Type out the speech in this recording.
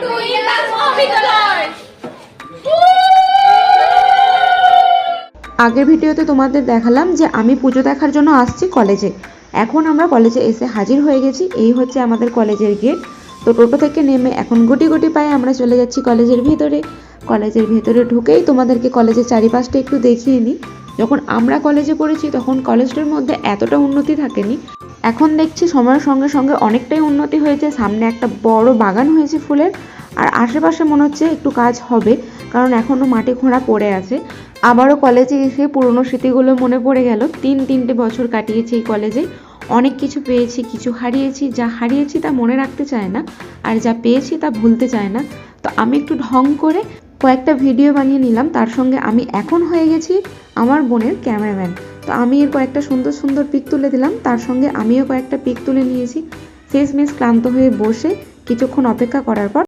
Two ইন্টাস মহাবিদ্যালয়। আগের ভিডিওতে তোমাদের দেখালাম যে আমি পুজো দেখার জন্য আসছি কলেজে। এখন আমরা কলেজে এসে হাজির হয়ে গেছি। এই হচ্ছে আমাদের কলেজের গেট। তো টোটো থেকে নেমে এখন গুটি গুটি পায়ে আমরা চলে যাচ্ছি কলেজের ভিতরে। কলেজের ভেতরে ঢুকেই তোমাদেরকে কলেজের চারিপাশটা একটু দেখিয়ে নিই। যখন আমরা কলেজে পড়েছি তখন কলেজটার মধ্যে এতটা উন্নতি থাকেনি। এখন দেখছি সময়ের সঙ্গে সঙ্গে অনেকটাই উন্নতি হয়েছে। সামনে একটা বড় বাগান হয়েছে ফুলের, আর আশেপাশে মনে হচ্ছে একটু কাজ হবে, কারণ এখনও মাটি খোঁড়া পড়ে আছে। আবারও কলেজে এসে পুরনো স্মৃতিগুলো মনে পড়ে গেল। তিনটে বছর কাটিয়েছি এই কলেজে। অনেক কিছু পেয়েছি, কিছু হারিয়েছি। যা হারিয়েছি তা মনে রাখতে চায় না, আর যা পেয়েছি তা ভুলতে চায় না। তো আমি একটু ঢং করে কয়েকটা ভিডিও বানিয়ে নিলাম। তার সঙ্গে আমি এখন হয়ে গেছি আমার বোনের ক্যামেরাম্যান। তো আমি এর কয়েকটা সুন্দর সুন্দর পিক তুলে দিলাম, তার সঙ্গে আমিও কয়েকটা পিক তুলে নিয়েছি। শেষমেশ ক্লান্ত হয়ে বসে কিছুক্ষণ অপেক্ষা করার পর